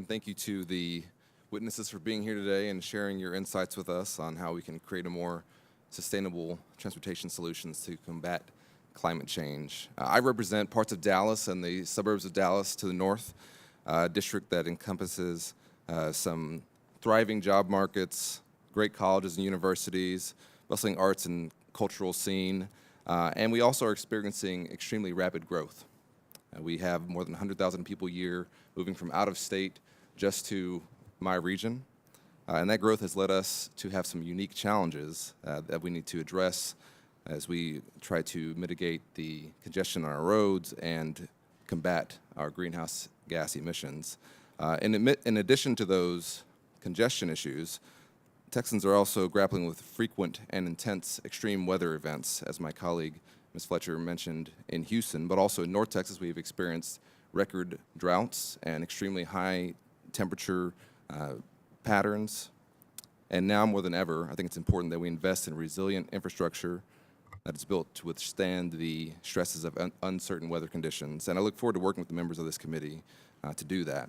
and thank you to the witnesses for being here today and sharing your insights with us on how we can create a more sustainable transportation solutions to combat climate change. I represent parts of Dallas and the suburbs of Dallas to the north, a district that encompasses some thriving job markets, great colleges and universities, bustling arts and cultural scene, and we also are experiencing extremely rapid growth. We have more than 100,000 people a year moving from out of state just to my region, and that growth has led us to have some unique challenges that we need to address as we try to mitigate the congestion on our roads and combat our greenhouse gas emissions. In addition to those congestion issues, Texans are also grappling with frequent and intense extreme weather events, as my colleague Ms. Fletcher mentioned in Houston, but also in North Texas we've experienced record droughts and extremely high temperature patterns. And now more than ever, I think it's important that we invest in resilient infrastructure that is built to withstand the stresses of uncertain weather conditions. And I look forward to working with the members of this committee to do that.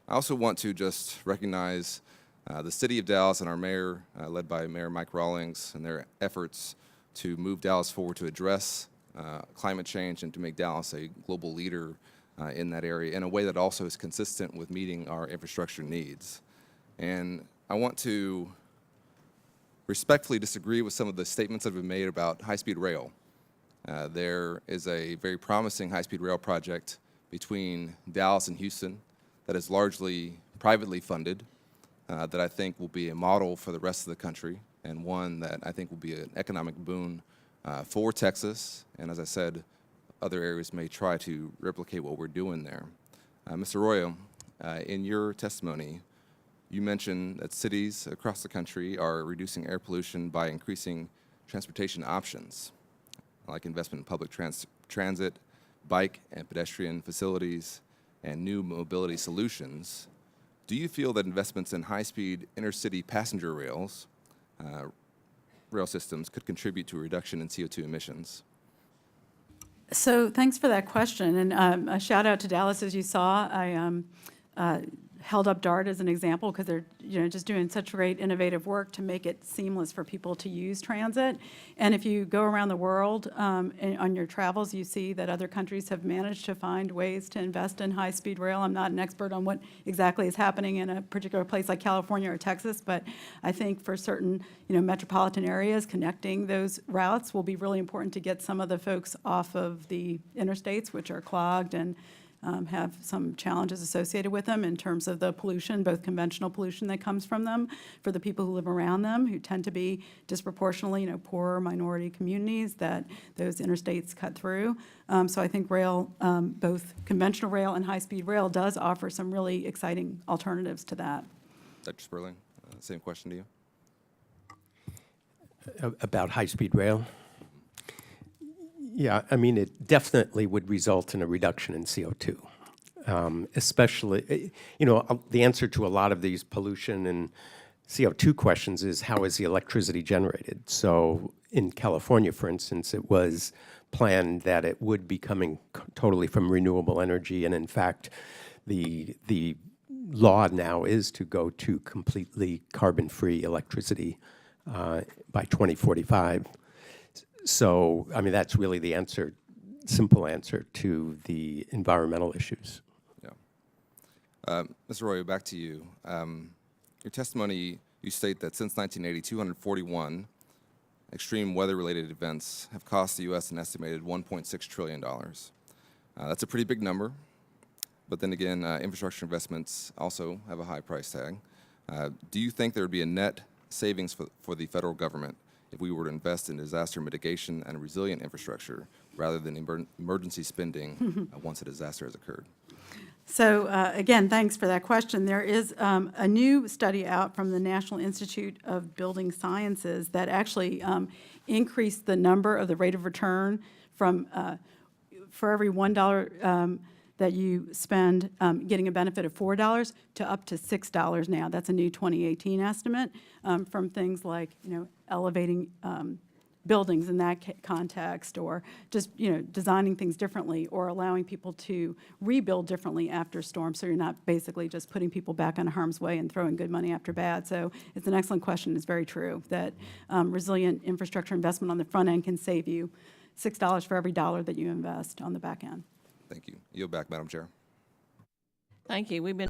I also want to just recognize the City of Dallas and our mayor, led by Mayor Mike Rawlings, and their efforts to move Dallas forward to address climate change and to make Dallas a global leader in that area in a way that also is consistent with meeting our infrastructure needs. And I want to respectfully disagree with some of the statements that have been made about high-speed rail. There is a very promising high-speed rail project between Dallas and Houston that is largely privately funded that I think will be a model for the rest of the country, and one that I think will be an economic boon for Texas. And as I said, other areas may try to replicate what we're doing there. Mr. Arroyo, in your testimony, you mentioned that cities across the country are reducing air pollution by increasing transportation options, like investment in public transit, bike and pedestrian facilities, and new mobility solutions. Do you feel that investments in high-speed intercity passenger rail systems could contribute to a reduction in CO2 emissions? So thanks for that question, and a shout out to Dallas. As you saw, I held up DART as an example because they're just doing such great innovative work to make it seamless for people to use transit. And if you go around the world on your travels, you see that other countries have managed to find ways to invest in high-speed rail. I'm not an expert on what exactly is happening in a particular place like California or Texas, but I think for certain metropolitan areas, connecting those routes will be really important to get some of the folks off of the interstates, which are clogged and have some challenges associated with them in terms of the pollution, both conventional pollution that comes from them, for the people who live around them, who tend to be disproportionately, poorer minority communities that those interstates cut through. So I think rail, both conventional rail and high-speed rail, does offer some really exciting alternatives to that. Dr. Sperling, same question to you. About high-speed rail? Yeah, I mean, it definitely would result in a reduction in CO2, especially, the answer to a lot of these pollution and CO2 questions is how is the electricity generated? So in California, for instance, it was planned that it would be coming totally from renewable energy, and in fact, the law now is to go to completely carbon-free electricity by 2045. So, I mean, that's really the answer, simple answer to the environmental issues. Yeah. Mr. Arroyo, back to you. Your testimony, you state that since 1980, 241 extreme weather-related events have cost the U.S. an estimated $1.6 trillion. That's a pretty big number, but then again, infrastructure investments also have a high price tag. Do you think there would be a net savings for the federal government if we were to invest in disaster mitigation and resilient infrastructure rather than emergency spending once a disaster has occurred? So again, thanks for that question. There is a new study out from the National Institute of Building Sciences that actually increased the number of the rate of return from for every $1 that you spend getting a benefit of $4 to up to $6 now. That's a new 2018 estimate from things like elevating buildings in that context, or just, designing things differently, or allowing people to rebuild differently after storms, so you're not basically just putting people back on harm's way and throwing good money after bad. So it's an excellent question. It's very true that resilient infrastructure investment on the front end can save you $6 for every dollar that you invest on the back end. Thank you. Yield back, Madam Chair. Thank you. We've been